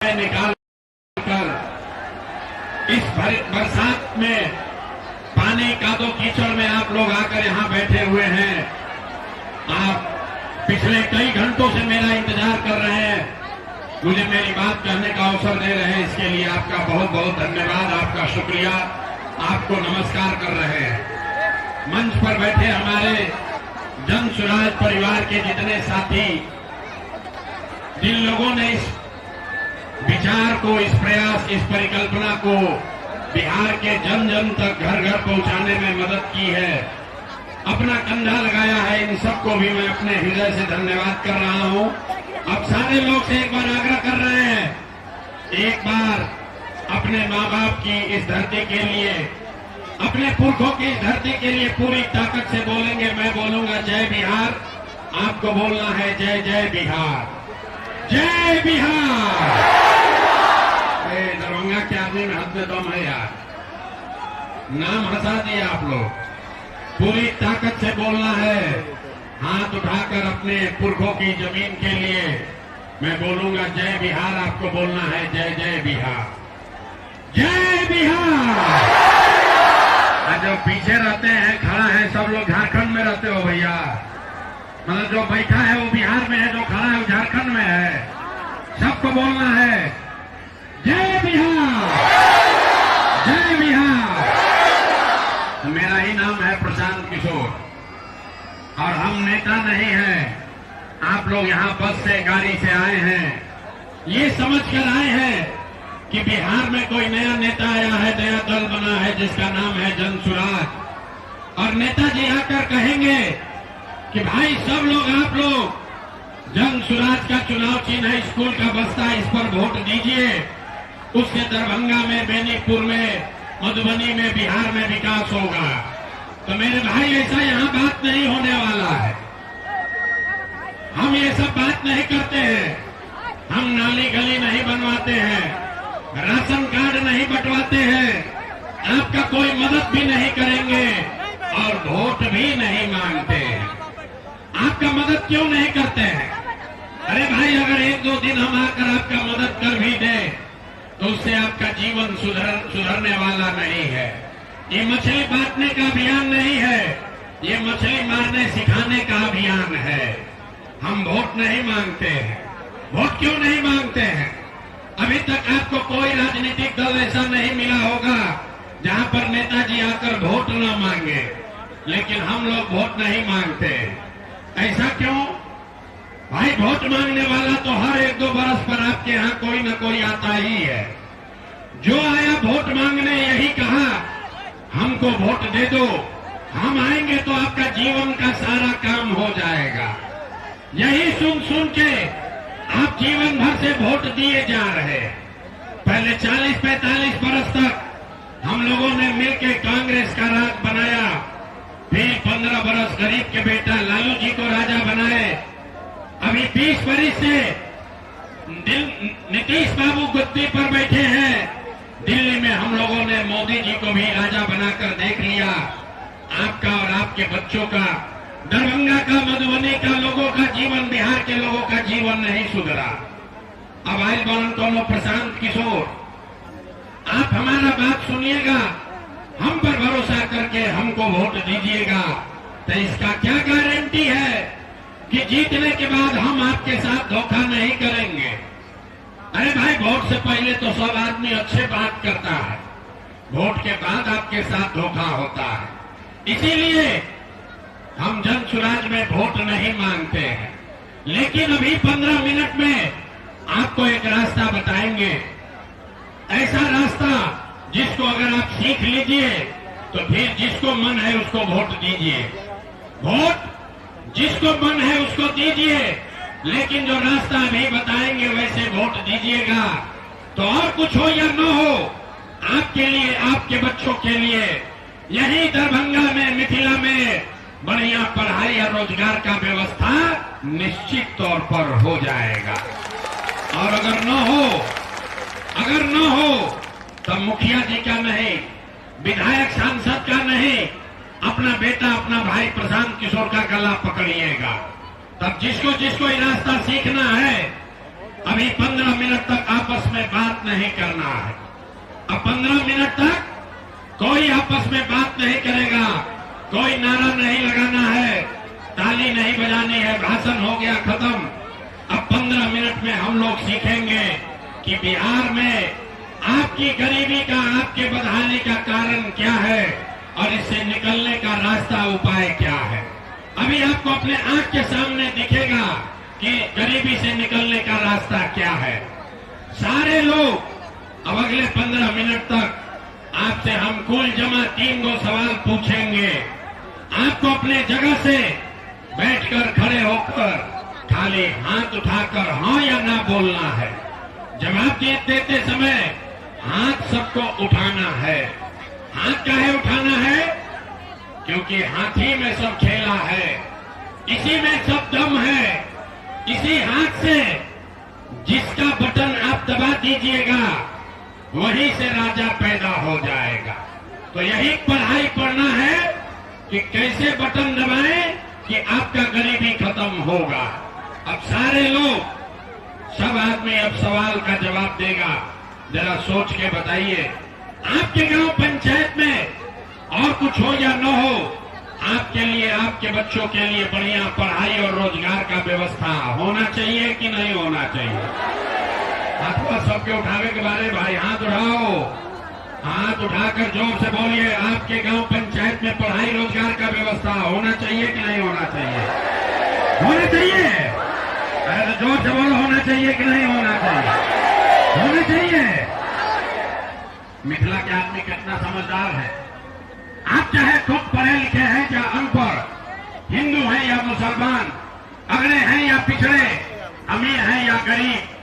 समय निकाल कर इस बरसात में पानी कादो कीचड़ में आप लोग आकर यहां बैठे हुए हैं। आप पिछले कई घंटों से मेरा इंतजार कर रहे हैं, मुझे मेरी बात कहने का अवसर दे रहे हैं, इसके लिए आपका बहुत बहुत धन्यवाद, आपका शुक्रिया, आपको नमस्कार कर रहे हैं। मंच पर बैठे हमारे जन सुराज परिवार के जितने साथी, जिन लोगों ने इस विचार को, इस प्रयास, इस परिकल्पना को बिहार के जन जन तक घर घर पहुंचाने में मदद की है, अपना कंधा लगाया है, इन सबको भी मैं अपने हृदय से धन्यवाद कर रहा हूं। अब सारे लोग से एक बार आग्रह कर रहे हैं, एक बार अपने माँ बाप की इस धरती के लिए, अपने पुरखों की इस धरती के लिए पूरी ताकत से बोलेंगे। मैं बोलूंगा जय बिहार, आपको बोलना है जय जय बिहार, जय बिहार। दरभंगा के आदमी में हाथ में दम है यार, नाम हंसा दिया आप लोग। पूरी ताकत से बोलना है, हाथ उठाकर अपने पुरखों की जमीन के लिए मैं बोलूंगा जय बिहार, आपको बोलना है जय जय बिहार, जय बिहार। जो पीछे रहते हैं, खड़ा है, सब लोग झारखंड में रहते हो भैया, मतलब जो बैठा है वो बिहार में है, जो खड़ा है वो झारखंड में है। सबको बोलना है जय बिहार, जय बिहार। मेरा ही नाम है प्रशांत किशोर और हम नेता नहीं हैं। आप लोग यहाँ बस से, गाड़ी से आए हैं, ये समझ कर आए हैं कि बिहार में कोई नया नेता आया है, नया दल बना है जिसका नाम है जन सुराज। और नेताजी आकर कहेंगे कि भाई सब लोग, आप लोग जन सुराज का चुनाव चिन्ह है, स्कूल का बस्ता, इस पर वोट दीजिए। उससे दरभंगा में, बेनीपुर में, मधुबनी में, बिहार में विकास होगा। तो मेरे भाई ऐसा यहाँ बात नहीं होने वाला है, हम ये सब बात नहीं करते हैं। हम नाली गली नहीं बनवाते हैं, राशन कार्ड नहीं बंटवाते हैं, आपका कोई मदद भी नहीं करेंगे और वोट भी नहीं मांगते हैं। आपका मदद क्यों नहीं करते हैं? अरे भाई, अगर एक दो दिन हम आकर आपका मदद कर भी दें तो उससे आपका जीवन सुधरने वाला नहीं है। ये मछली बांटने का अभियान नहीं है, ये मछली मारने सिखाने का अभियान है। हम वोट नहीं मांगते हैं। वोट क्यों नहीं मांगते हैं? अभी तक आपको कोई राजनीतिक दल ऐसा नहीं मिला होगा जहां पर नेताजी आकर वोट न मांगे, लेकिन हम लोग वोट नहीं मांगते। ऐसा क्यों? भाई, वोट मांगने वाला तो हर एक दो बरस पर आपके यहाँ कोई न कोई आता ही है। जो आया वोट मांगने, यही कहा हमको वोट दे दो, हम आएंगे तो आपका जीवन का सारा काम हो जाएगा। यही सुन सुन के आप जीवन भर से वोट दिए जा रहे। पहले 40-45 बरस तक हम लोगों ने मिलकर कांग्रेस का राज बनाया, फिर 15 बरस गरीब के बेटा लालू जी को राजा बनाए। अभी 20 बरस से नीतीश बाबू गद्दी पर बैठे हैं। दिल्ली में हम लोगों ने मोदी जी को भी राजा बनाकर देख लिया। आपका और आपके बच्चों का, दरभंगा का, मधुबनी का लोगों का जीवन, बिहार के लोगों का जीवन नहीं सुधरा। अब आइल बनन कोनो प्रशांत किशोर, आप हमारा बात सुनिएगा, हम पर भरोसा करके हमको वोट दीजिएगा। तो इसका क्या गारंटी है कि जीतने के बाद हम आपके साथ धोखा नहीं करेंगे? अरे भाई, वोट से पहले तो सब आदमी अच्छे बात करता है, वोट के बाद आपके साथ धोखा होता है। इसीलिए हम जन सुराज में वोट नहीं मांगते हैं। लेकिन अभी 15 मिनट में आपको एक रास्ता बताएंगे, ऐसा रास्ता जिसको अगर आप सीख लीजिए तो फिर जिसको मन है उसको वोट दीजिए। वोट जिसको मन है उसको दीजिए, लेकिन जो रास्ता अभी बताएंगे वैसे वोट दीजिएगा। तो और कुछ हो या न हो, आपके लिए, आपके बच्चों के लिए यही दरभंगा में, मिथिला में बढ़िया पढ़ाई और रोजगार का व्यवस्था निश्चित तौर पर हो जाएगा। और अगर न हो तो मुखिया जी का नहीं, विधायक सांसद का नहीं, अपना बेटा, अपना भाई प्रशांत किशोर का गला पकड़िएगा। तब जिसको जिसको ये रास्ता सीखना है, अभी 15 मिनट तक आपस में अब 15 मिनट तक कोई आपस में बात नहीं करेगा, कोई नारा नहीं लगाना है, ताली नहीं बजानी है, भाषण हो गया खत्म। अब 15 मिनट में हम लोग सीखेंगे कि बिहार में आपकी गरीबी का, आपके बदहाली का कारण क्या है और इससे निकलने का रास्ता, उपाय क्या है। अभी आपको अपने आंख के सामने दिखेगा कि गरीबी से निकलने का रास्ता क्या है। सारे लोग अब अगले 15 मिनट तक आपसे हम कुल जमा 3 गो सवाल पूछेंगे। आपको अपने जगह से बैठकर, खड़े होकर खाली हाथ उठाकर हाँ या ना बोलना है। जवाब देते समय हाथ सबको उठाना है। हाथ काहे उठाना है? क्योंकि हाथी में सब खेला है, इसी में सब दम है। इसी हाथ से जिसका बटन आप दबा दीजिएगा वहीं से राजा पैदा हो जाएगा। तो यही पढ़ाई पढ़ना है कि कैसे बटन दबाएं कि आपका गरीबी खत्म होगा। अब सारे लोग, सब आदमी अब सवाल का जवाब देगा। जरा सोच के बताइए, आपके गांव पंचायत में और कुछ हो या न हो, आपके लिए, आपके बच्चों के लिए बढ़िया पढ़ाई और रोजगार का व्यवस्था होना चाहिए कि नहीं होना चाहिए? हाथ सबके उठावे के बारे भाई हाथ उठाओ, हाथ उठाकर जोर से बोलिए, आपके गांव पंचायत में पढ़ाई रोजगार का व्यवस्था होना चाहिए कि नहीं होना चाहिए? होना चाहिए। अरे तो जोर से बोलो, होना चाहिए कि नहीं होना चाहिए? होना चाहिए। मिथिला के आदमी कितना समझदार है। आप चाहे खुद पढ़े लिखे हैं या अनपढ़, हिंदू हैं या मुसलमान, अगड़े हैं या पिछड़े, अमीर हैं या गरीब,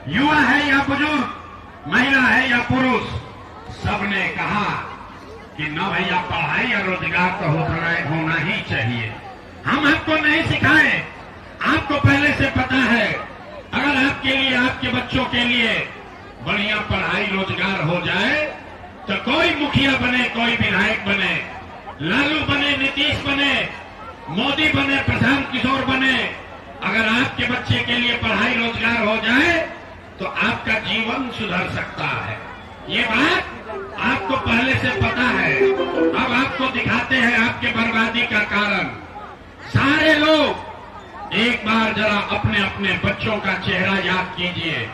युवा है या बुजुर्ग, महिला है या पुरुष, सबने कहा कि न भैया पढ़ाई या रोजगार तो होना ही चाहिए। हम आपको नहीं सिखाए, आपको पहले से पता है। अगर आपके लिए, आपके बच्चों के लिए बढ़िया पढ़ाई रोजगार हो जाए तो कोई मुखिया बने, कोई विधायक बने, लालू बने, नीतीश बने, मोदी बने, प्रशांत किशोर बने, अगर आपके बच्चे के लिए पढ़ाई रोजगार हो जाए तो आपका जीवन सुधर सकता है। ये बात आपको पहले से पता है। अब आपको दिखाते हैं आपके बर्बादी का कारण। सारे लोग एक बार जरा अपने अपने बच्चों का चेहरा याद कीजिए।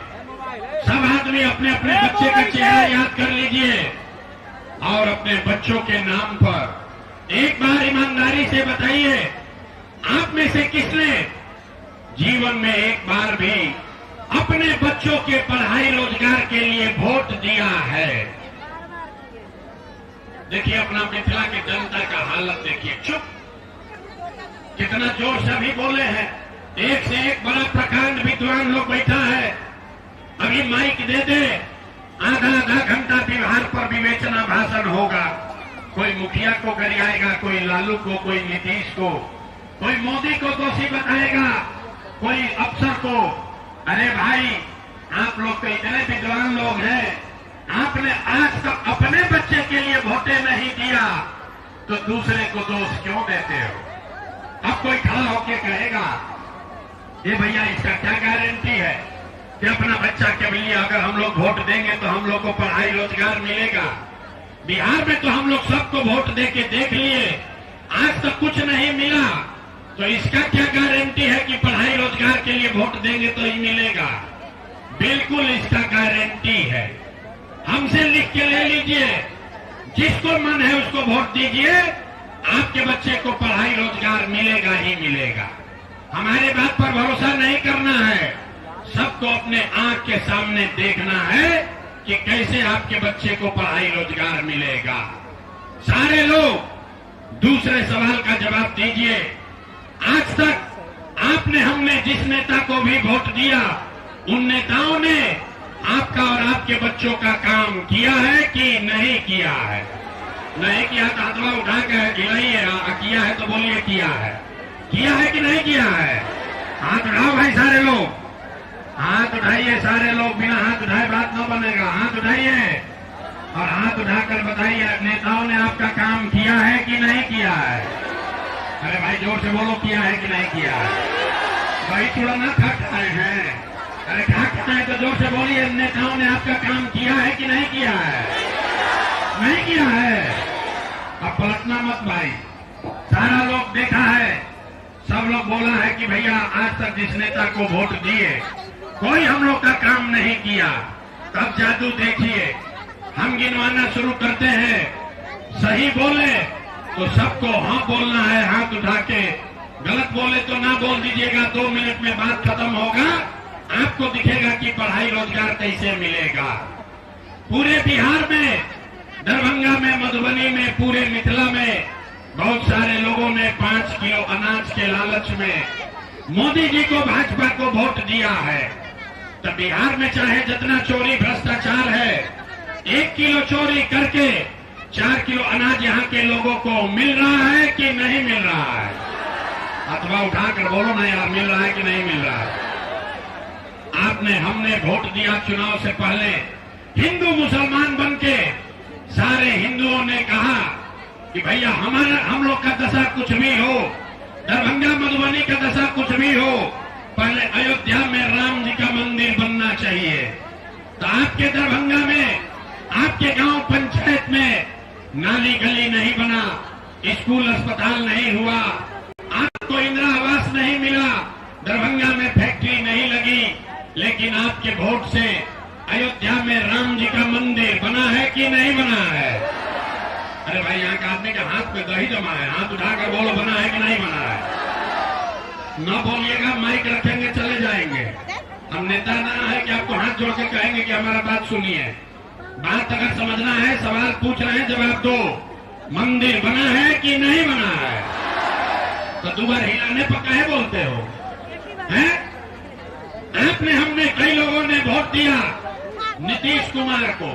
सब आदमी अपने अपने बच्चे का चेहरा याद कर लीजिए और अपने बच्चों के नाम पर एक बार ईमानदारी से बताइए, आप में से किसने जीवन में एक बार भी अपने बच्चों के पढ़ाई रोजगार के लिए वोट दिया है? देखिए अपना मिथिला की जनता का हालत देखिए। चुप, कितना जोर से अभी बोले हैं। एक से एक बड़ा प्रकांड विद्वान लोग बैठा है। अभी माइक दे दे, आधा आधा घंटा बिहार पर विवेचना भाषण होगा। कोई मुखिया को गरियाएगा, कोई लालू को, कोई नीतीश को, कोई मोदी को दोषी बताएगा, कोई अफसर को। अरे भाई, आप लोग तो इतने विद्वान लोग हैं, आपने आज तक अपने बच्चे के लिए वोटे नहीं दिया तो दूसरे को दोष क्यों देते हो? अब कोई खड़ा होके कहेगा, ये भैया इसका क्या गारंटी है कि अपना बच्चा के लिए अगर हम लोग वोट देंगे तो हम लोग को पढ़ाई रोजगार मिलेगा? बिहार में तो हम लोग सबको वोट दे के देख लिए, आज तक कुछ नहीं मिला, तो इसका क्या गारंटी है कि पढ़ाई रोजगार के लिए वोट देंगे तो ही मिलेगा? बिल्कुल इसका गारंटी है। हमसे लिख के ले लीजिए, जिसको मन है उसको वोट दीजिए, आपके बच्चे को पढ़ाई रोजगार मिलेगा ही मिलेगा। हमारे बात पर भरोसा नहीं करना है, सबको अपने आंख के सामने देखना है कि कैसे आपके बच्चे को पढ़ाई रोजगार मिलेगा। सारे लोग दूसरे सवाल का जवाब दीजिए। आज तक आपने, हमने जिस नेता को भी वोट दिया, उन नेताओं ने आपका और आपके बच्चों का काम किया है कि नहीं किया है? नहीं किया तो हाथवा उठा के गिराइए, किया है तो बोलिए किया है। किया है कि नहीं किया है? हाथ उठाओ भाई सारे लोग, हाथ उठाइए सारे लोग। बिना हाथ उठाए बात न बनेगा। हाथ उठाइए और हाथ उठाकर बताइए, नेताओं ने आपका काम किया है कि नहीं किया है? अरे भाई जोर से बोलो, किया है कि नहीं किया है? भाई थोड़ा ना थक आए हैं, अरे क्या कहना है तो जोर से बोलिए। नेताओं ने आपका काम किया है कि नहीं किया है? नहीं किया है। अब पलटना मत भाई। सारा लोग देखा है, सब लोग बोला है कि भैया आज तक जिस नेता को वोट दिए कोई हम लोग का काम नहीं किया। तब जादू देखिए, हम गिनवाना शुरू करते हैं, सही बोले तो सबको हाँ बोलना है हाथ उठा के, गलत बोले तो ना बोल दीजिएगा। 2 मिनट में बात खत्म होगा, आपको दिखेगा कि पढ़ाई रोजगार कैसे मिलेगा। पूरे बिहार में, दरभंगा में, मधुबनी में, पूरे मिथिला में बहुत सारे लोगों ने 5 किलो अनाज के लालच में मोदी जी को, भाजपा को वोट दिया है। तो बिहार में चाहे जितना चोरी भ्रष्टाचार है, 1 किलो चोरी करके 4 किलो अनाज यहाँ के लोगों को मिल रहा है कि नहीं मिल रहा है? अथवा उठाकर बोलो ना यार, मिल रहा है कि नहीं मिल रहा है? आपने, हमने वोट दिया चुनाव से पहले, हिंदू मुसलमान बनके सारे हिंदुओं ने कहा कि भैया हम लोग का दशा कुछ भी हो, दरभंगा मधुबनी का दशा कुछ भी हो, पहले अयोध्या में राम जी का मंदिर बनना चाहिए। तो आपके दरभंगा में, आपके गांव पंचायत में नाली गली नहीं बना, स्कूल अस्पताल नहीं हुआ, आपको इंदिरा आवास नहीं मिला, दरभंगा में फैक्ट्री नहीं लगी, लेकिन आपके वोट से अयोध्या में राम जी का मंदिर बना है कि नहीं बना है? अरे भाई, यहाँ के आदमी के हाथ पे दही जमा है, हाथ उठाकर बोलो बना है कि नहीं बना है? न बोलिएगा, माइक रखेंगे चले जाएंगे। हम नेता ना है कि आपको हाथ जोड़ के कहेंगे कि हमारा बात सुनिए। बात अगर समझना है, सवाल पूछ रहे हैं, जवाब दो। मंदिर बना है कि नहीं बना है? तो 2 बार हिलाने पर काहे बोलते हो? हैं? आपने, हमने, कई लोगों ने वोट दिया नीतीश कुमार को।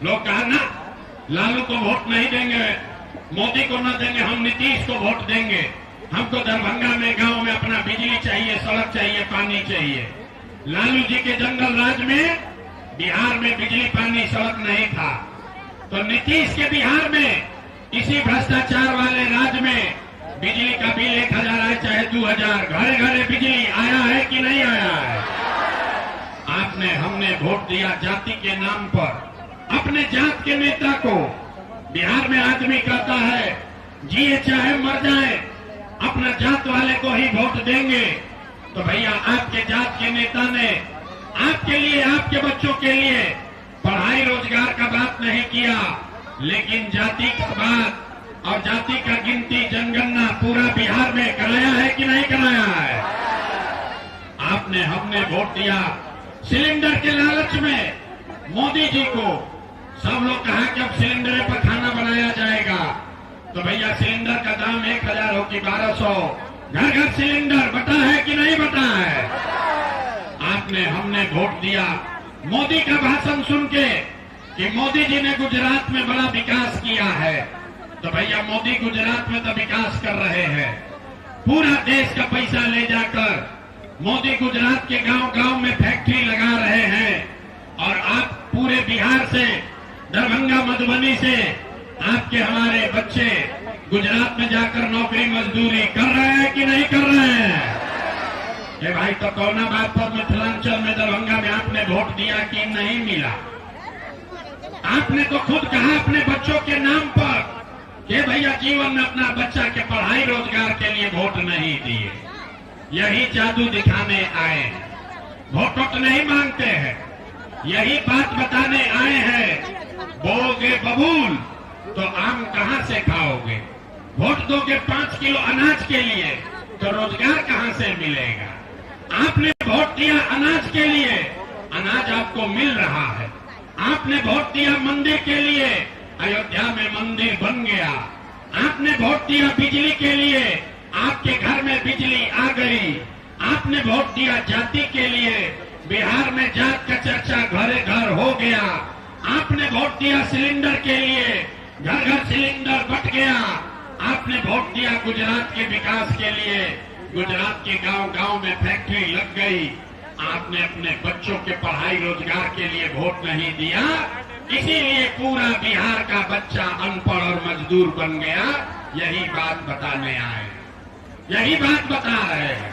लोग कहा ना, लालू को वोट नहीं देंगे, मोदी को न देंगे, हम नीतीश को वोट देंगे। हमको दरभंगा में, गांव में अपना बिजली चाहिए, सड़क चाहिए, पानी चाहिए। लालू जी के जंगल राज में बिहार में बिजली, पानी, सड़क नहीं था। तो नीतीश के बिहार में, इसी भ्रष्टाचार वाले राज्य में बिजली का बिल 1000 आए चाहे 2000, घरे घरे बिजली आया है कि नहीं आया है? आपने, हमने वोट दिया जाति के नाम पर, अपने जात के नेता को। बिहार में आदमी कहता है जिए चाहे मर जाए, अपना जात वाले को ही वोट देंगे। तो भैया, आपके जात के नेता ने आपके लिए, आपके बच्चों के लिए पढ़ाई रोजगार का बात नहीं किया, लेकिन जाति का बात और जाति का गिनती, जनगणना पूरा बिहार में कराया है कि नहीं कराया है? आपने, हमने वोट दिया सिलेंडर के लालच में मोदी जी को। सब लोग कहा कि अब सिलेंडर पर खाना बनाया जाएगा। तो भैया, सिलेंडर का दाम 1000 हो कि 1200, घर घर सिलेंडर बटा है कि नहीं बटा है? आपने, हमने वोट दिया मोदी का भाषण सुन के कि मोदी जी ने गुजरात में बड़ा विकास किया है। तो भैया, मोदी गुजरात में तो विकास कर रहे हैं, पूरा देश का पैसा ले जाकर मोदी गुजरात के गांव गांव में फैक्ट्री लगा रहे हैं। और आप पूरे बिहार से, दरभंगा मधुबनी से आपके, हमारे बच्चे गुजरात में जाकर नौकरी मजदूरी कर रहे हैं कि नहीं कर रहे हैं? ये भाई, तो कौना बात पर मिथिलांचल में, दरभंगा में आपने वोट दिया कि नहीं मिला? आपने तो खुद कहा अपने बच्चों के नाम पर कि भैया जीवन में अपना बच्चा के पढ़ाई रोजगार के लिए वोट नहीं दिए। यही जादू दिखाने आए, वोट नहीं मांगते हैं, यही बात बताने आए हैं। बोगे बबूल तो आम कहां से खाओगे? वोट दोगे 5 किलो अनाज के लिए तो रोजगार कहां से मिलेगा? आपने वोट दिया अनाज के लिए, अनाज आपको मिल रहा है। आपने वोट दिया मंदिर के लिए, अयोध्या में मंदिर बन गया। आपने वोट दिया बिजली के लिए, आपके घर में बिजली आ गई। आपने वोट दिया जाति के लिए, बिहार में जात का चर्चा घरे घर हो गया। आपने वोट दिया सिलेंडर के लिए, घर घर सिलेंडर बट गया। आपने वोट दिया गुजरात के विकास के लिए, गुजरात के गांव गांव में फैक्ट्री लग गई। आपने अपने बच्चों के पढ़ाई रोजगार के लिए वोट नहीं दिया, इसीलिए पूरा बिहार का बच्चा अनपढ़ और मजदूर बन गया। यही बात बताने आए, यही बात बता रहे हैं।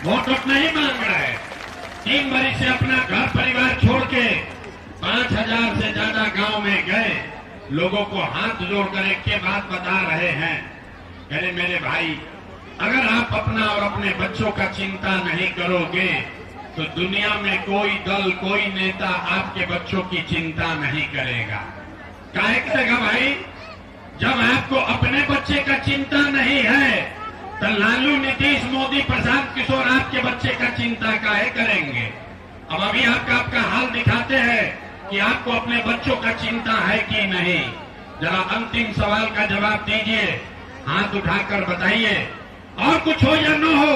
वोट नहीं मांग रहे, 3 बरस से अपना घर परिवार छोड़ के 5000 से ज्यादा गांव में गए, लोगों को हाथ जोड़कर एक के बात बता रहे हैं, अरे मेरे भाई, अगर आप अपना और अपने बच्चों का चिंता नहीं करोगे तो दुनिया में कोई दल, कोई नेता आपके बच्चों की चिंता नहीं करेगा। काहे करेगा भाई? जब आपको अपने बच्चे का चिंता नहीं है तो लालू, नीतीश, मोदी, प्रशांत किशोर आपके बच्चे का चिंता काहे करेंगे? अब अभी आपका हाल दिखाते हैं कि आपको अपने बच्चों का चिंता है कि नहीं। जरा अंतिम सवाल का जवाब दीजिए, हाथ उठाकर बताइए। और कुछ हो या न हो,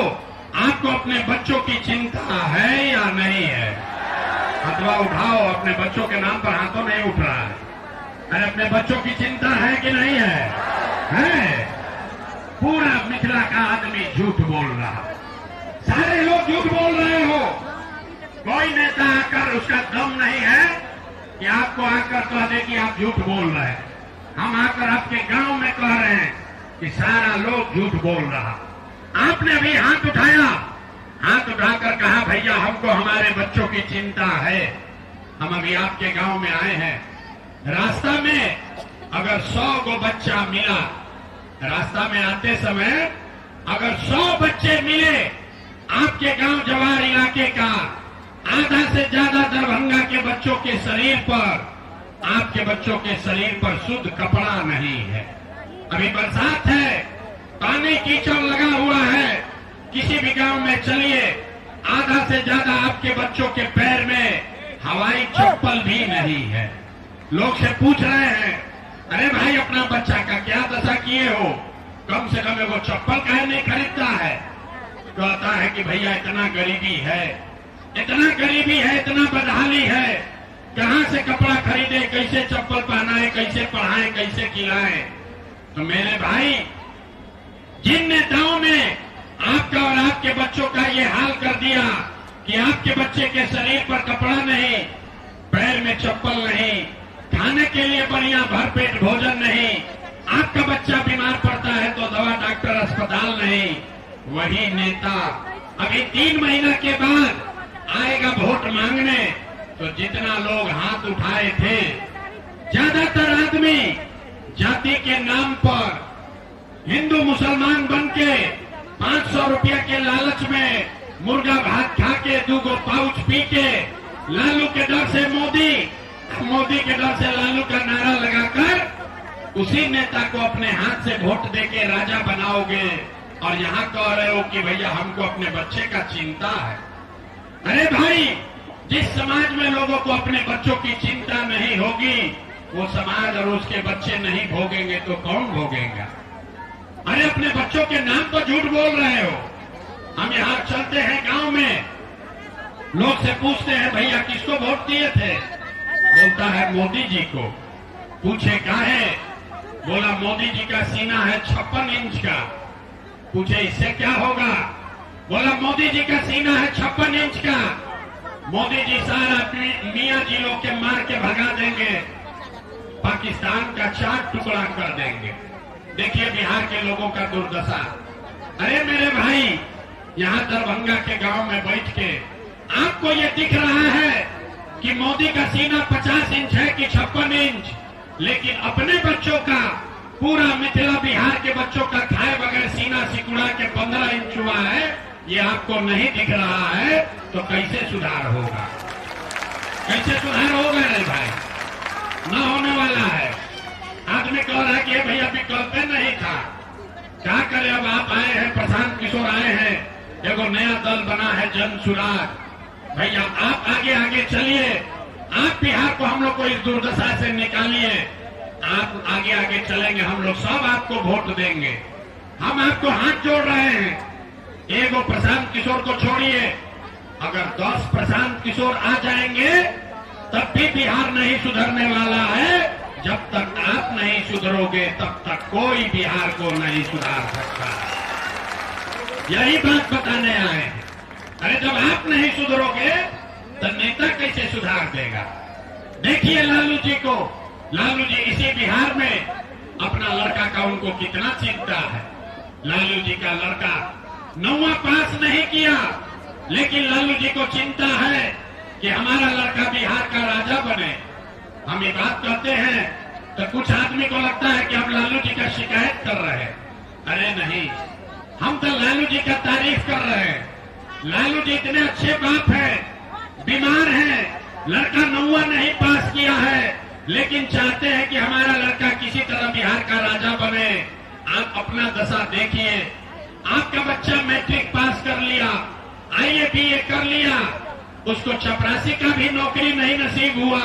आपको अपने बच्चों की चिंता है या नहीं है? हथवा उठाओ, अपने बच्चों के नाम पर हाथों नहीं उठ रहा है। अरे अपने बच्चों की चिंता है कि नहीं है? है। पूरा मिथिला का आदमी झूठ बोल रहा, सारे लोग झूठ बोल रहे हो। कोई नेता आकर, उसका दम नहीं है कि आपको आकर कह दे कि आप झूठ बोल रहे हैं। हम आकर आपके गांव में कह रहे हैं कि सारा लोग झूठ बोल रहा। आपने अभी हाथ उठाया, हाथ उठाकर कहा भैया हमको हमारे बच्चों की चिंता है। हम अभी आपके गांव में आए हैं, रास्ता में अगर 100 को बच्चा मिला, रास्ता में आते समय अगर 100 बच्चे मिले आपके गांव जवार इलाके का, आधा से ज्यादा दरभंगा के बच्चों के शरीर पर, आपके बच्चों के शरीर पर शुद्ध कपड़ा नहीं है। अभी बरसात है, पानी कीचड़ लगा हुआ है, किसी भी गांव में चलिए, आधा से ज्यादा आपके बच्चों के पैर में हवाई चप्पल भी नहीं है। लोग से पूछ रहे हैं, अरे भाई अपना बच्चा का क्या दशा किए हो, कम से कम वो चप्पल काहे नहीं खरीदता है? कहता है कि भैया इतना गरीबी है, इतना गरीबी है, इतना बदहाली है, कहां से कपड़ा खरीदे, कैसे चप्पल पहनाए, कैसे पढ़ाए, कैसे खिलाए। तो मेरे भाई, जिन नेताओं ने आपका और आपके बच्चों का ये हाल कर दिया कि आपके बच्चे के शरीर पर कपड़ा नहीं, पैर में चप्पल नहीं, खाने के लिए बढ़िया भरपेट भोजन नहीं, आपका बच्चा बीमार पड़ता है तो दवा डॉक्टर अस्पताल नहीं, वही नेता अभी 3 महीना के बाद आएगा वोट मांगने। तो जितना लोग हाथ उठाए थे, ज्यादातर आदमी जाति के नाम पर हिंदू मुसलमान बनके 500 रुपया के लालच में मुर्गा भात खा के 2 गो पाउच पी के लालू के डर से मोदी, मोदी के डर से लालू का नारा लगाकर उसी नेता को अपने हाथ से वोट देके राजा बनाओगे और यहाँ कह रहे हो कि भैया हमको अपने बच्चे का चिंता है। अरे भाई, जिस समाज में लोगों को अपने बच्चों की चिंता नहीं होगी, वो समाज और उसके बच्चे नहीं भोगेंगे तो कौन भोगेगा? अरे अपने बच्चों के नाम पर झूठ बोल रहे हो। हम यहाँ चलते हैं गांव में, लोग से पूछते हैं भैया किसको वोट दिए थे? बोलता है मोदी जी को। पूछे काहे? बोला मोदी जी का सीना है 56 इंच का। पूछे इससे क्या होगा? बोला मोदी जी का सीना है 56 इंच का, मोदी जी सारा मियां जी लोग के मार के भगा देंगे, पाकिस्तान का 4 टुकड़ा कर देंगे। देखिए बिहार के लोगों का दुर्दशा। अरे मेरे भाई, यहाँ दरभंगा के गांव में बैठ के आपको ये दिख रहा है कि मोदी का सीना 50 इंच है कि 56 इंच, लेकिन अपने बच्चों का, पूरा मिथिला बिहार के बच्चों का खाए बगैर सीना सिकुड़ा के 15 इंच हुआ है, ये आपको नहीं दिख रहा है, तो कैसे सुधार होगा? कैसे सुधार होगा? रे भाई, न होने वाला है। आदमी कह रहा है कि भैया विकल्प नहीं था, क्या करे? अब आप आए हैं, प्रशांत किशोर आए हैं, एगो नया दल बना है जन सुराग। भैया आप आगे आगे चलिए, आप बिहार को, हम लोग को इस दुर्दशा से निकालिए। आप आगे आगे चलेंगे, हम लोग सब आपको वोट देंगे। हम आपको हाथ जोड़ रहे हैं। एगो प्रशांत किशोर को छोड़िए, अगर 10 प्रशांत किशोर आ जाएंगे तब भी बिहार नहीं सुधरने वाला है। जब तक आप नहीं सुधरोगे तब तक कोई बिहार को नहीं सुधार सकता। यही बात बताने आए हैं। अरे जब आप नहीं सुधरोगे तो नेता कैसे सुधार देगा? देखिए लालू जी को, लालू जी इसी बिहार में अपना लड़का का उनको कितना चिंता है। लालू जी का लड़का 9वां पास नहीं किया, लेकिन लालू जी को चिंता है कि हमारा लड़का बिहार का राजा बने। हम ये बात कहते हैं तो कुछ आदमी को लगता है कि हम लालू जी का शिकायत कर रहे हैं। अरे नहीं, हम तो लालू जी का तारीफ कर रहे हैं। लालू जी इतने अच्छे बाप हैं, बीमार हैं, लड़का 9वां नहीं पास किया है, लेकिन चाहते हैं कि हमारा लड़का किसी तरह बिहार का राजा बने। आप अपना दशा देखिए, आपका बच्चा मैट्रिक पास कर लिया, IAA BA कर लिया, उसको चपरासी का भी नौकरी नहीं नसीब हुआ,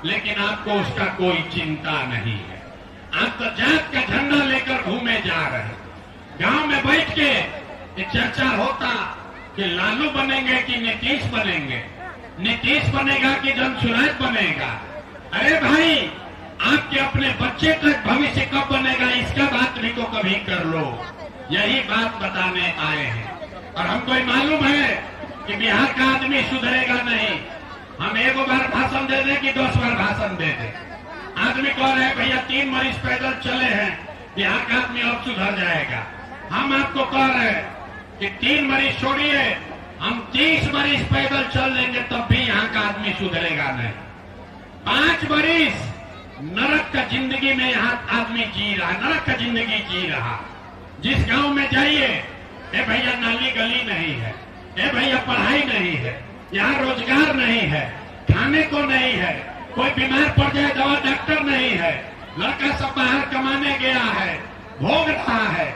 लेकिन आपको उसका कोई चिंता नहीं है। आप तो जात का झंडा लेकर घूमे जा रहे हैं। गांव में बैठ के एक चर्चा होता कि लालू बनेंगे कि नीतीश बनेंगे, नीतीश बनेगा कि जनसुराज बनेगा। अरे भाई, आपके अपने बच्चे तक भविष्य कब बनेगा इसका बात भी तो कभी कर लो। यही बात बताने आए हैं। और हमको मालूम है कि बिहार का आदमी सुधरेगा नहीं। हम एक बार भाषण दे दें कि 10 बार भाषण दे दें। आदमी कह रहे हैं भैया 3 मरीज पैदल चले हैं, बिहार का आदमी अब सुधर जाएगा। हम आपको कह रहे हैं कि 3 मरीज छोड़िए, हम 30 मरीज पैदल चल लेंगे तब भी यहाँ का आदमी सुधरेगा नहीं। 5 मरीज नरक का जिंदगी में यहाँ आदमी जी रहा, नरक का जिंदगी जी रहा। जिस गांव में जाइए, ए भैया नाली गली नहीं है, ए भैया पढ़ाई नहीं है, यहाँ रोजगार नहीं है, खाने को नहीं है, कोई बीमार पड़ जाए दवा डॉक्टर नहीं है, लड़का सब बाहर कमाने गया है, भोग रहा है।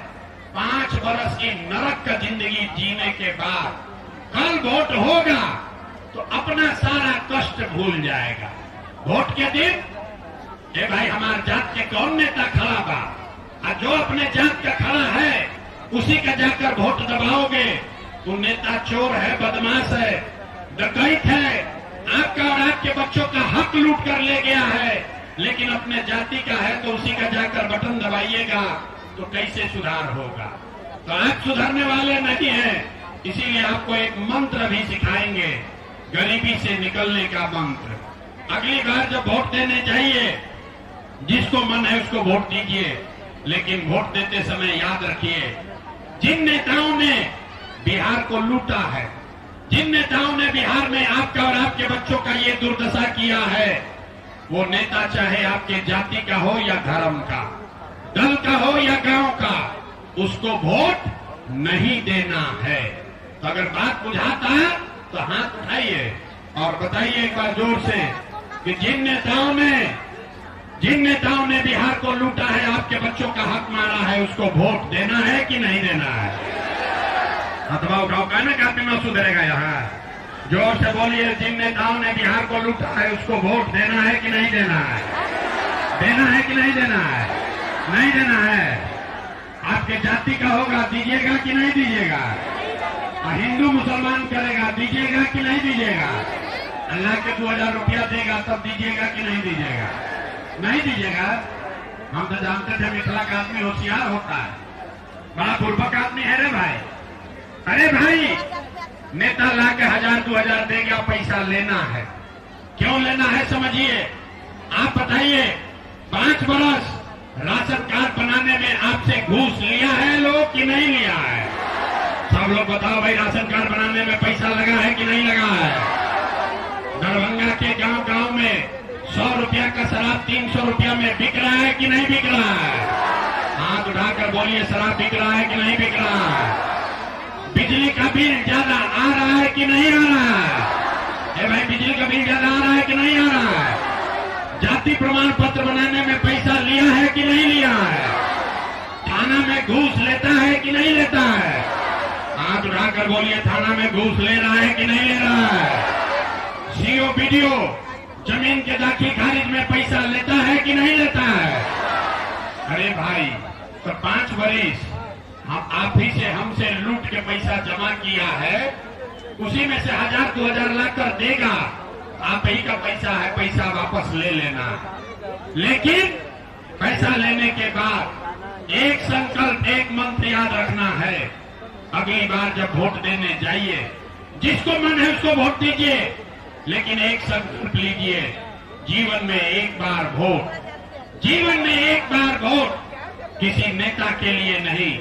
5 बरस की नरक का जिंदगी जीने के बाद कल वोट होगा तो अपना सारा कष्ट भूल जाएगा। वोट के दिन ए भाई हमारे जात के कौन नेता खड़ा बा, और जो अपने जात का खड़ा है उसी का जाकर वोट दबाओगे तो नेता चोर है, बदमाश है, डकैत है, आपका और आपके बच्चों का हक लूट कर ले गया है, लेकिन अपने जाति का है तो उसी का जाकर बटन दबाइएगा तो कैसे सुधार होगा। तो आप सुधरने वाले नहीं हैं, इसीलिए आपको एक मंत्र भी सिखाएंगे, गरीबी से निकलने का मंत्र। अगली बार जब वोट देने जाइए, जिसको मन है उसको वोट दीजिए, लेकिन वोट देते समय याद रखिए, जिन नेताओं ने बिहार को लूटा है, जिन नेताओं ने बिहार में आपका और आपके बच्चों का ये दुर्दशा किया है, वो नेता चाहे आपके जाति का हो या धर्म का, दल का हो या गांव का, उसको वोट नहीं देना है। तो अगर बात बुझाता है तो हाथ उठाइए और बताइए एक बार जोर से कि जिन नेताओं ने बिहार को लूटा है, आपके बच्चों का हक मारा है, उसको वोट देना है कि नहीं देना है। हथवा उठाओ, कहना कि आदमी न सुधरेगा। यहाँ जोर से बोलिए, जिन नेताओं ने बिहार को लूटा है उसको वोट देना है कि नहीं देना है, देना है कि नहीं देना है, नहीं देना है। आपके जाति का होगा, दीजिएगा कि नहीं दीजिएगा, हिंदू मुसलमान करेगा, दीजिएगा कि नहीं दीजिएगा, अल्लाह के 2000 रुपया देगा तब दीजिएगा कि नहीं दीजिएगा, नहीं दीजिएगा। हम तो जानते थे मिथिला का आदमी होशियार होता है, बड़ा पूर्वक आदमी है रे भाई। अरे भाई, नेता ला के 1000-2000 देगा, पैसा लेना है। क्यों लेना है समझिए। आप बताइए, 5 बरस राशन कार्ड बनाने में आपसे घूस लिया है लोग कि नहीं लिया है? सब लोग बताओ भाई, राशन कार्ड बनाने में पैसा लगा है कि नहीं लगा है? दरभंगा के गांव में 100 रुपया का शराब 300 रुपया में बिक रहा है कि नहीं बिक रहा है? हाथ उठाकर बोलिए, शराब बिक रहा है कि नहीं बिक रहा है? बिजली का बिल ज्यादा आ रहा है कि नहीं आ रहा है? भाई, बिजली का बिल ज्यादा आ रहा है कि नहीं आ रहा है? जाति प्रमाण पत्र बनाने में पैसा लिया है कि नहीं लिया है? थाना में घूस लेता है कि नहीं लेता है? हाथ उठाकर बोलिए, थाना में घूस ले रहा है कि नहीं ले रहा है? सीओ बीडीओ जमीन के दाखिल खारिज में पैसा लेता है कि नहीं लेता है? अरे भाई, तो 5 बरिस आप ही से हमसे लूट के पैसा जमा किया है, उसी में से 1000-2000 लाकर देगा, आप ही का पैसा है, पैसा वापस ले लेना। लेकिन पैसा लेने के बाद एक संकल्प, एक मंत्र याद रखना है, अगली बार जब वोट देने जाइए, जिसको मन है उसको वोट दीजिए, लेकिन एक संकल्प लीजिए, जीवन में एक बार वोट, जीवन में एक बार वोट, किसी नेता के लिए नहीं,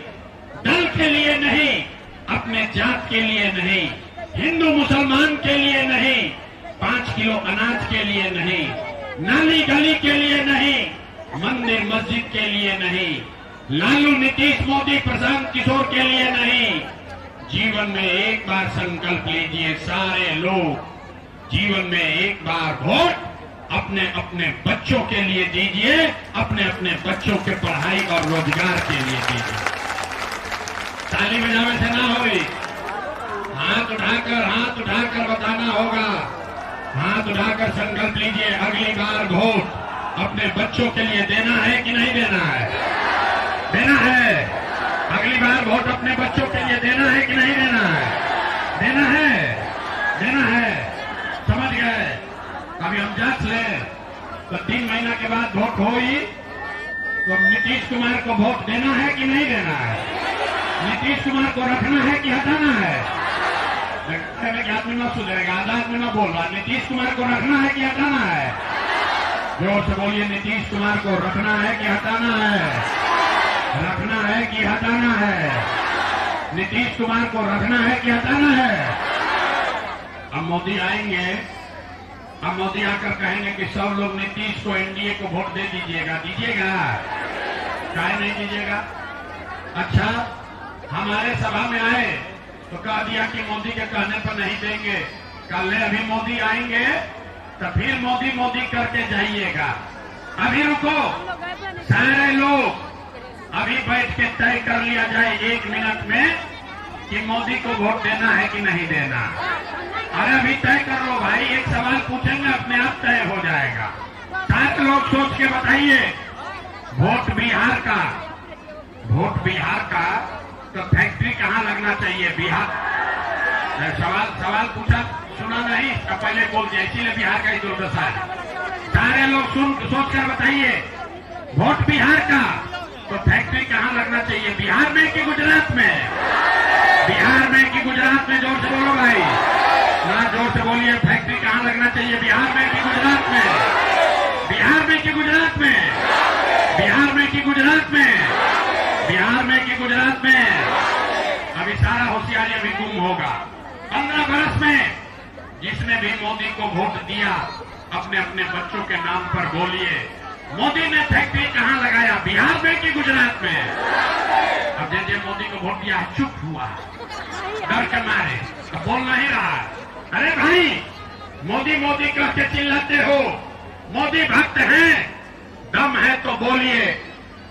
दल के लिए नहीं, अपने जात के लिए नहीं, हिंदू मुसलमान के लिए नहीं, 5 किलो अनाज के लिए नहीं, नाली गली के लिए नहीं, मंदिर मस्जिद के लिए नहीं, लालू नीतीश मोदी प्रशांत किशोर के लिए नहीं। जीवन में एक बार संकल्प लीजिए सारे लोग, जीवन में एक बार वोट अपने अपने बच्चों के लिए दीजिए, अपने अपने बच्चों के पढ़ाई और रोजगार के लिए दीजिए। ताली बजावे से ना होगी, हाथ उठाकर बताना होगा। हाथ उठाकर संकल्प लीजिए, अगली बार वोट अपने बच्चों के लिए देना है कि नहीं देना है? देना है। अगली बार वोट अपने बच्चों के लिए देना है कि नहीं देना है? देना है, देना है। समझ गए? अभी हम जांच लें तो 3 महीना के बाद वोट होगी तो नीतीश कुमार को वोट देना है कि नहीं देना है? नीतीश कुमार को रखना है कि हटाना है? आदमी ना सुधरेगा, आधा आदमी ना बोल रहा। नीतीश कुमार को रखना है कि हटाना है? जोर से बोलिए, नीतीश कुमार को रखना है कि हटाना है? रखना है कि हटाना है? नीतीश कुमार को रखना है कि हटाना है? अब मोदी आएंगे, अब मोदी आकर कहेंगे कि सब लोग नीतीश को, एनडीए को वोट दे दीजिएगा। दीजिएगा? काहे नहीं दीजिएगा? अच्छा, हमारे सभा में आए तो कह दिया कि मोदी के कहने पर नहीं देंगे। कल अभी मोदी आएंगे तो फिर मोदी मोदी करके जाइएगा। अभी रुको, सारे लोग अभी बैठ के तय कर लिया जाए 1 मिनट में कि मोदी को वोट देना है कि नहीं देना। अरे अभी तय कर लो भाई, एक सवाल पूछेंगे अपने आप तय हो जाएगा। 7 लोग सोच के बताइए। वोट बिहार का, वोट बिहार का तो फैक्ट्री कहाँ लगना चाहिए? बिहार। सवाल पूछा, सुना नहीं, पहले बोल दिया, इसीलिए बिहार का ही दुर्दशा है। सारे लोग सोच कर बताइए, वोट बिहार का तो फैक्ट्री कहाँ लगना चाहिए? बिहार में कि गुजरात में? बिहार में कि गुजरात में? जोर से बोलो भाई, ना जोर से बोलिए। फैक्ट्री कहाँ लगना चाहिए? बिहार में कि गुजरात में? बिहार में कि गुजरात में? बिहार में कि गुजरात में? बिहार में कि गुजरात में? अभी सारा होशियारी अभी गुम होगा। 15 बरस में जिसने भी मोदी को वोट दिया, अपने अपने बच्चों के नाम पर बोलिए, मोदी ने फैक्ट्री कहाँ लगाया? बिहार में कि गुजरात में? अब जैसे मोदी को वोट दिया, चुप हुआ डर के मारे, अब बोल नहीं रहा। अरे भाई, मोदी मोदी कह के चिल्लाते हो, मोदी भक्त हैं, दम है तो बोलिए।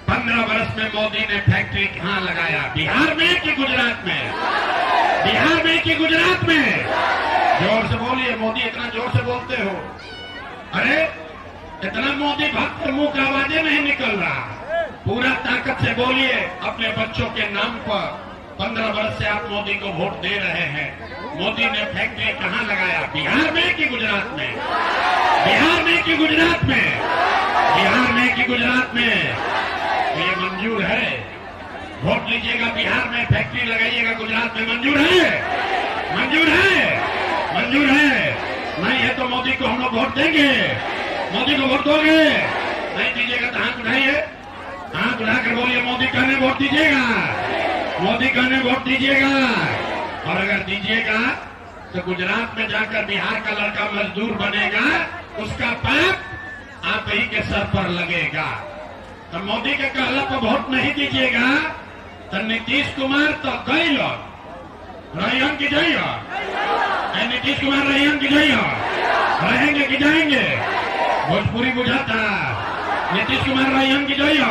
15 वर्ष में मोदी ने फैक्ट्री कहाँ लगाया? बिहार में कि गुजरात में? बिहार में कि गुजरात में? जोर से बोलिए। मोदी इतना जोर से बोलते हो, अरे इतना मोदी भक्त मुंह का आवाजें नहीं निकल रहा। पूरा ताकत से बोलिए अपने बच्चों के नाम पर। 15 वर्ष से आप मोदी को वोट दे रहे हैं। मोदी ने फैक्ट्री कहाँ लगाया? बिहार में कि गुजरात में? बिहार में कि गुजरात में? बिहार में कि गुजरात में? तो ये मंजूर है? वोट लीजिएगा, बिहार में फैक्ट्री लगाइएगा, गुजरात में मंजूर है? मंजूर है? मंजूर है? नहीं है तो मोदी को हम लोग वोट देंगे। मोदी को वोट दोगे? नहीं दीजिएगा तो हाथ उठाइए, हाथ उठाकर बोलिए मोदी कहने वोट दीजिएगा, मोदी कहने वोट दीजिएगा। और अगर दीजिएगा तो गुजरात में जाकर बिहार का लड़का मजदूर बनेगा, उसका पाप आप ही के सर पर लगेगा। तो मोदी के कहला पर वोट नहीं दीजिएगा तो नीतीश कुमार तो गई लोग रहीम की जाइए, नीतीश कुमार रहीम की जाइए, रहेंगे कि जाएंगे? भोजपुरी बुझाता। नीतीश कुमार रहीम की जाइए,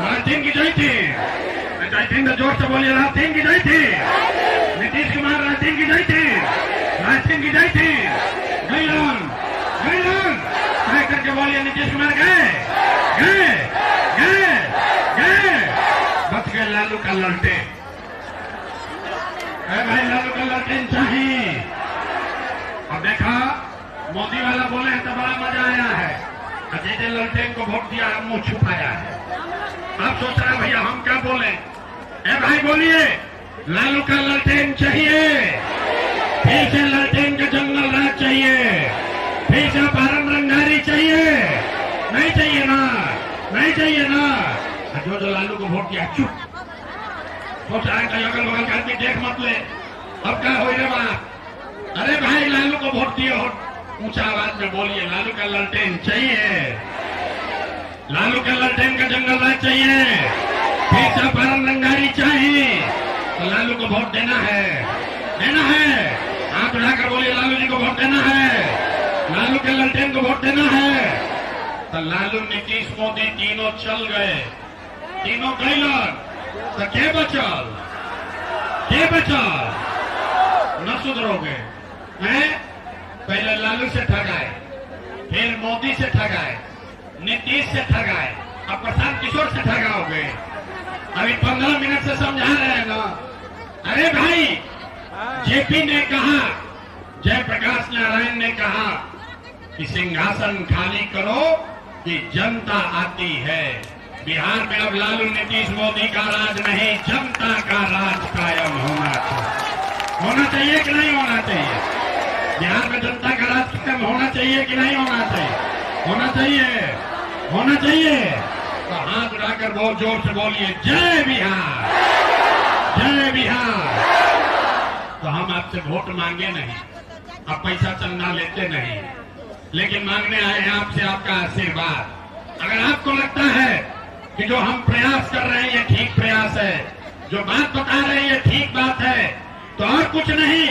राजदीन की जाई थी, राजदीन तो जोर से बोलिए, राजदीन की जाई थी। नीतीश कुमार राजदीन की जाई थी, राजदीन की जाई थी। गई लोन तय करके बोलिए नीतीश कुमार गए गए गए गए। बच गए लालू का ललटेन। भाई लालू का ललटेन चाहिए। और देखा मोदी वाला बोले हैं तो बड़ा मजा आया है, जैसे ललटेन को वोट दिया मुंह छुपाया है। आप सोच रहे भैया हम क्या बोले? ए भाई बोलिए, लालू का ललटेन चाहिए, फिर से ललटेन का जंगल राज चाहिए, फिर से पारम रंगारी चाहिए। नहीं चाहिए ना? नहीं चाहिए ना? जो लालू को वोट दिया चुप। सोच रहा है अगल बगल का आदमी देख मत ले। अब क्या हो रहा बात? अरे भाई लालू को वोट दिए हो, ऊंचा आवाज में बोलिए, लालू का ललटेन चाहिए, लालू का ललटेन का जंगल राज चाहिए, फिर चंपारण रंगारी चाहिए, तो लालू को वोट देना है, देना है। हाथ उठाकर बोलिए, लालू जी को वोट देना है, लालू के ललटेन को वोट देना है। तो लालू, नीतीश, मोदी तीनों चल गए, तीनों गैलन, तो के बचल, के बचल? न सुधरोगे। मैं पहले लालू से ठगाए, फिर मोदी से ठगाए, नीतीश से ठगाए, अब प्रशांत किशोर से ठगाओगे। अभी 15 मिनट से समझा रहे हैं ना। अरे भाई, जेपी ने कहा, जयप्रकाश नारायण ने कहा कि सिंहासन खाली करो कि जनता आती है। बिहार में अब लालू, नीतीश, मोदी का राज नहीं, जनता का राज कायम होना चाहिए। होना चाहिए कि नहीं होना चाहिए? बिहार में जनता का राज कायम होना चाहिए कि नहीं होना चाहिए? होना चाहिए, होना चाहिए। तो हाथ उठाकर बहुत जोर से बोलिए, जय बिहार, जय बिहार। तो हम आपसे वोट मांगे नहीं, अब पैसा चंदा लेते नहीं, लेकिन मांगने आए हैं आपसे आपका आशीर्वाद। अगर आपको लगता है कि जो हम प्रयास कर रहे हैं ये ठीक प्रयास है, जो बात बता रहे हैं ये ठीक बात है, तो और कुछ नहीं,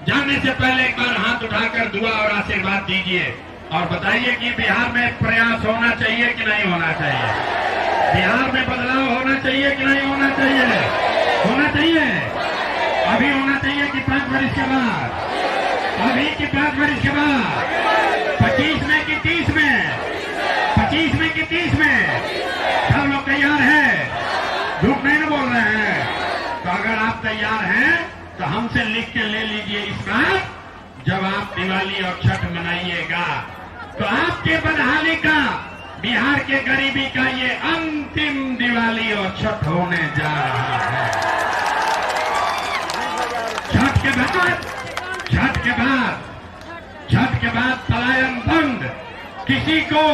जाने से पहले एक बार हाथ उठाकर दुआ और आशीर्वाद दीजिए और बताइए कि बिहार में प्रयास होना चाहिए कि नहीं होना चाहिए, बिहार में बदलाव होना चाहिए कि नहीं होना चाहिए? होना चाहिए। अभी होना चाहिए कि 5 वर्ष के बाद? अभी कि 5 वर्ष के बाद? 25 में कि 30 में? 25 में कि 30 में? सब लोग तैयार हैं? झूठ नहीं बोल रहे हैं। तो अगर आप तैयार हैं तो हमसे लिख के ले लीजिए इस बार, जब आप दिवाली और छठ मनाइएगा तो आपके बदहाली का, बिहार के गरीबी का ये अंतिम दिवाली और छठ होने जा रहा है। छठ के बाद, छठ के बाद, छठ के बाद पलायन बंद। किसी को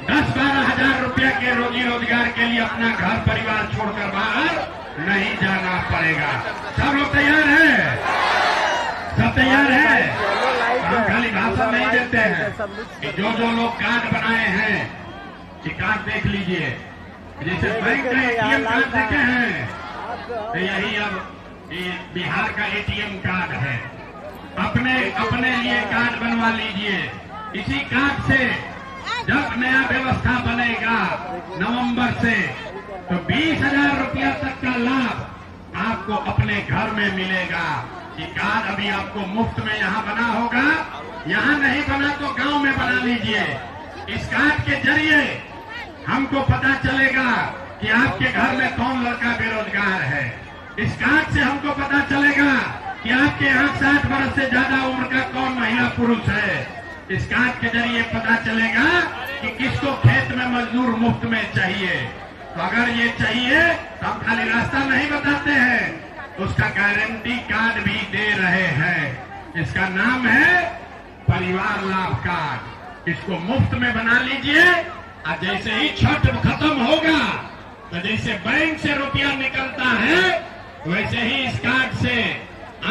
10-12 हजार रुपया के रोजी रोजगार के लिए अपना घर परिवार छोड़कर बाहर नहीं जाना पड़ेगा। सब लोग तैयार हैं? सब तैयार हैं? हम खाली भाषण नहीं देते हैं कि जो लोग कार्ड बनाए हैं, कि कार्ड देख लीजिए, जैसे बैंक का एटीएम कार्ड देखे हैं, तो यही अब बिहार का एटीएम कार्ड है। अपने लिए कार्ड बनवा लीजिए। इसी कार्ड से जब नया व्यवस्था बनेगा नवंबर से, तो 20,000 रुपया तक का लाभ आपको अपने घर में मिलेगा। ये कार्ड अभी आपको मुफ्त में यहाँ बना होगा, यहाँ नहीं बना तो गांव में बना लीजिए। इस कार्ड के जरिए हमको पता चलेगा कि आपके घर में कौन लड़का बेरोजगार है। इस कार्ड से हमको पता चलेगा कि आपके यहाँ 60 वर्ष से ज्यादा उम्र का कौन महिला पुरुष है। इस कार्ड के जरिए पता चलेगा कि किसको खेत में मजदूर मुफ्त में चाहिए। तो अगर ये चाहिए तो हम खाली रास्ता नहीं बताते हैं, उसका गारंटी कार्ड भी दे रहे हैं। इसका नाम है परिवार लाभ कार्ड। इसको मुफ्त में बना लीजिए और जैसे ही छठ खत्म होगा तो जैसे बैंक से रुपया निकलता है, वैसे ही इस कार्ड से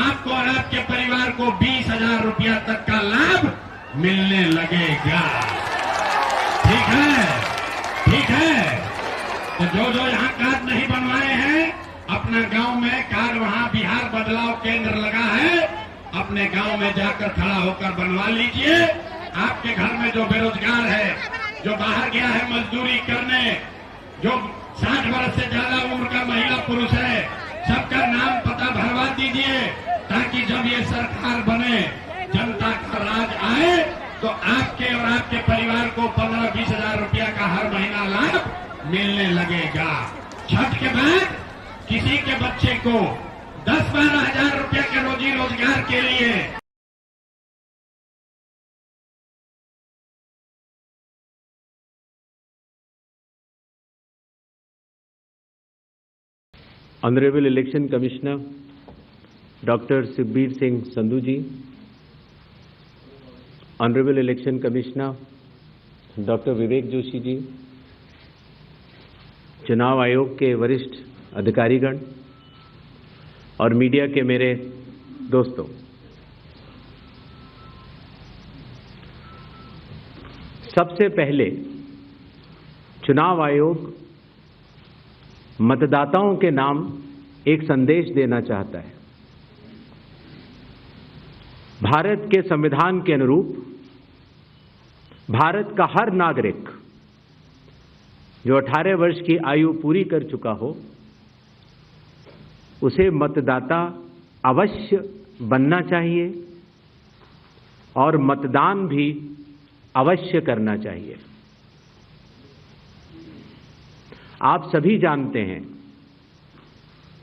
आपको और आपके परिवार को 20,000 रुपया तक का लाभ मिलने लगेगा। ठीक है? ठीक है? तो जो यहाँ कार्ड नहीं बनवाए हैं, अपना गांव में कार्ड, वहाँ बिहार बदलाव केंद्र लगा है, अपने गांव में जाकर खड़ा होकर बनवा लीजिए। आपके घर में जो बेरोजगार है, जो बाहर गया है मजदूरी करने, जो 60 वर्ष से ज्यादा उम्र का महिला पुरुष है, सबका नाम पता भरवा दीजिए, ताकि जब ये सरकार बने, जनता का राज आए, तो आपके और आपके परिवार को 15-20 हजार रुपया का हर महीना लाभ मिलने लगेगा। छठ के बाद किसी के बच्चे को 10-12 हजार रुपया के रोजी रोजगार के लिए Honorable Election Commissioner Dr. Sukhbir Singh Sandhu ji, Honorable Election Commissioner Dr. Vivek Joshi जी, चुनाव आयोग के वरिष्ठ अधिकारीगण और मीडिया के मेरे दोस्तों, सबसे पहले चुनाव आयोग मतदाताओं के नाम एक संदेश देना चाहता है। भारत के संविधान के अनुरूप भारत का हर नागरिक जो 18 वर्ष की आयु पूरी कर चुका हो, उसे मतदाता अवश्य बनना चाहिए और मतदान भी अवश्य करना चाहिए। आप सभी जानते हैं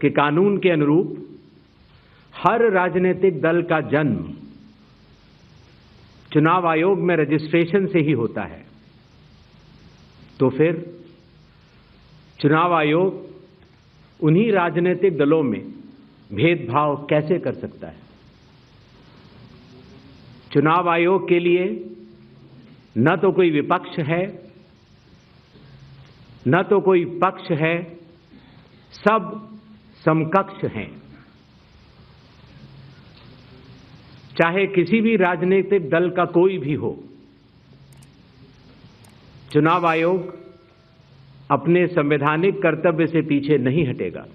कि कानून के अनुरूप हर राजनीतिक दल का जन्म चुनाव आयोग में रजिस्ट्रेशन से ही होता है। तो फिर चुनाव आयोग उन्हीं राजनीतिक दलों में भेदभाव कैसे कर सकता है? चुनाव आयोग के लिए न तो कोई विपक्ष है, न तो कोई पक्ष है, सब समकक्ष हैं। चाहे किसी भी राजनीतिक दल का कोई भी हो, चुनाव आयोग अपने संवैधानिक कर्तव्य से पीछे नहीं हटेगा।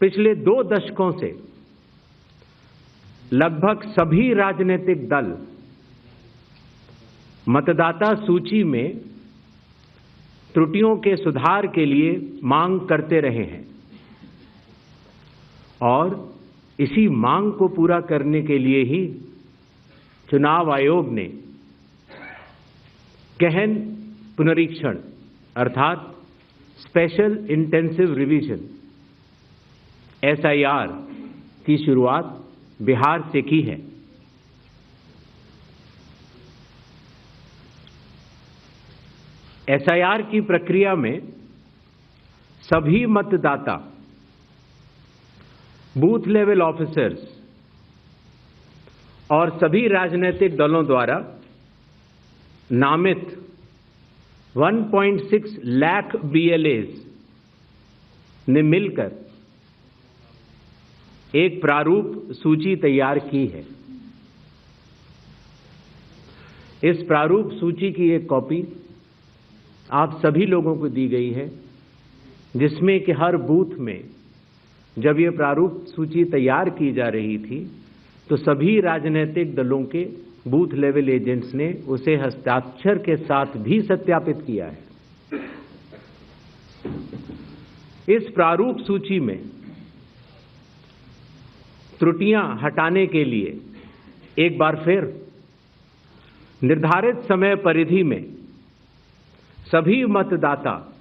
पिछले 2 दशकों से लगभग सभी राजनीतिक दल मतदाता सूची में त्रुटियों के सुधार के लिए मांग करते रहे हैं और इसी मांग को पूरा करने के लिए ही चुनाव आयोग ने गहन पुनरीक्षण अर्थात स्पेशल इंटेंसिव रिवीजन SIR की शुरुआत बिहार से की है। SIR की प्रक्रिया में सभी मतदाता बूथ लेवल ऑफिसर्स और सभी राजनीतिक दलों द्वारा नामित 1.6 लाख BLAs ने मिलकर एक प्रारूप सूची तैयार की है। इस प्रारूप सूची की एक कॉपी आप सभी लोगों को दी गई है, जिसमें कि हर बूथ में जब ये प्रारूप सूची तैयार की जा रही थी तो सभी राजनीतिक दलों के बूथ लेवल एजेंट्स ने उसे हस्ताक्षर के साथ भी सत्यापित किया है। इस प्रारूप सूची में त्रुटियां हटाने के लिए एक बार फिर निर्धारित समय परिधि में सभी मतदाता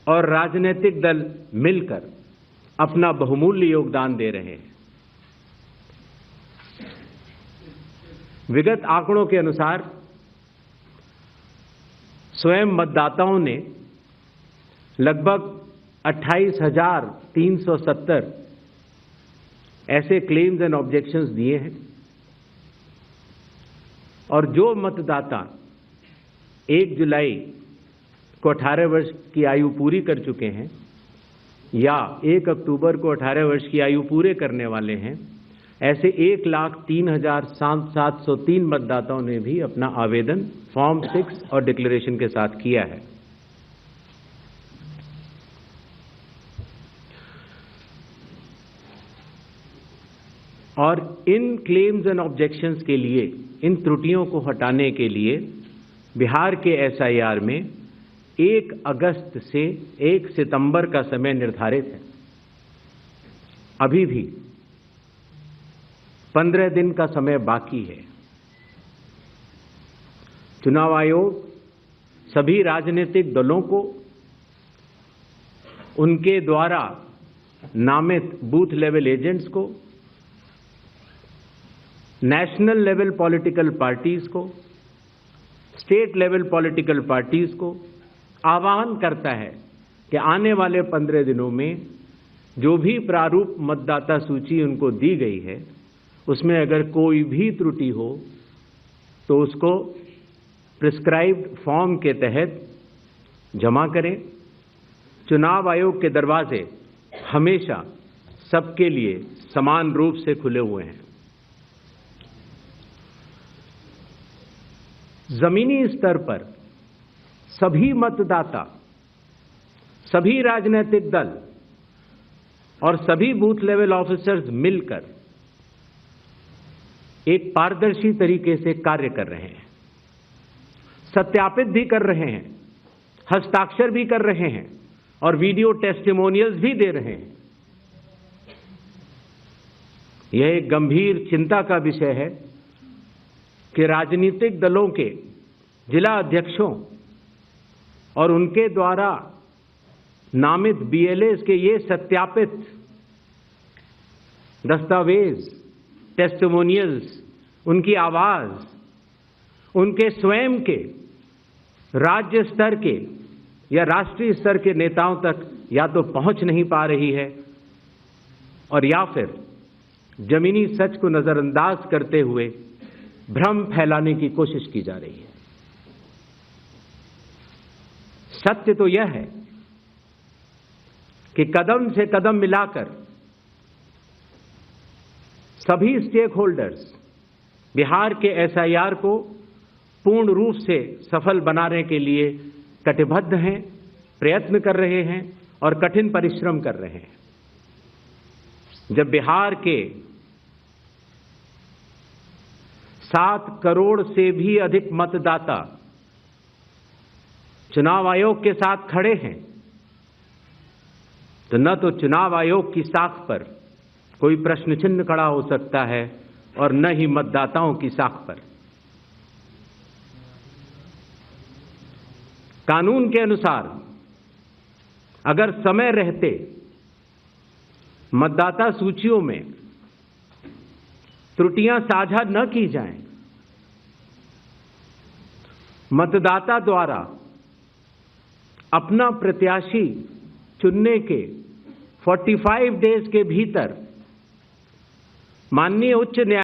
और राजनीतिक दल मिलकर अपना बहुमूल्य योगदान दे रहे हैं। विगत आंकड़ों के अनुसार स्वयं मतदाताओं ने लगभग 28,370 ऐसे क्लेम्स एंड ऑब्जेक्शंस दिए हैं और जो मतदाता 1 जुलाई को 18 वर्ष की आयु पूरी कर चुके हैं या 1 अक्टूबर को 18 वर्ष की आयु पूरे करने वाले हैं, ऐसे 1,03,703 मतदाताओं ने भी अपना आवेदन फॉर्म 6 और डिक्लेरेशन के साथ किया है। और इन क्लेम्स एंड ऑब्जेक्शंस के लिए, इन त्रुटियों को हटाने के लिए बिहार के SIR में 1 अगस्त से 1 सितंबर का समय निर्धारित है। अभी भी 15 दिन का समय बाकी है। चुनाव आयोग सभी राजनीतिक दलों को उनके द्वारा नामित बूथ लेवल एजेंट्स को, नेशनल लेवल पॉलिटिकल पार्टीज को, स्टेट लेवल पॉलिटिकल पार्टीज को आह्वान करता है कि आने वाले 15 दिनों में जो भी प्रारूप मतदाता सूची उनको दी गई है, उसमें अगर कोई भी त्रुटि हो तो उसको प्रिस्क्राइब्ड फॉर्म के तहत जमा करें। चुनाव आयोग के दरवाजे हमेशा सबके लिए समान रूप से खुले हुए हैं। जमीनी स्तर पर सभी मतदाता, सभी राजनीतिक दल और सभी बूथ लेवल ऑफिसर्स मिलकर एक पारदर्शी तरीके से कार्य कर रहे हैं, सत्यापित भी कर रहे हैं, हस्ताक्षर भी कर रहे हैं और वीडियो टेस्टिमोनियल्स भी दे रहे हैं। यह एक गंभीर चिंता का विषय है कि राजनीतिक दलों के जिला अध्यक्षों और उनके द्वारा नामित बीएलएस के ये सत्यापित दस्तावेज, टेस्टिमोनियल्स, उनकी आवाज, उनके स्वयं के राज्य स्तर के या राष्ट्रीय स्तर के नेताओं तक या तो पहुंच नहीं पा रही है और या फिर जमीनी सच को नजरअंदाज करते हुए भ्रम फैलाने की कोशिश की जा रही है। सत्य तो यह है कि कदम से कदम मिलाकर सभी स्टेक होल्डर्स बिहार के एसआईआर को पूर्ण रूप से सफल बनाने के लिए कटिबद्ध हैं, प्रयत्न कर रहे हैं और कठिन परिश्रम कर रहे हैं। जब बिहार के 7 करोड़ से भी अधिक मतदाता चुनाव आयोग के साथ खड़े हैं, तो न तो चुनाव आयोग की साख पर कोई प्रश्न चिन्ह खड़ा हो सकता है और न ही मतदाताओं की साख पर। कानून के अनुसार अगर समय रहते मतदाता सूचियों में त्रुटियां साझा न की जाएं, मतदाता द्वारा अपना प्रत्याशी चुनने के 45 डेज के भीतर माननीय उच्च न्यायालय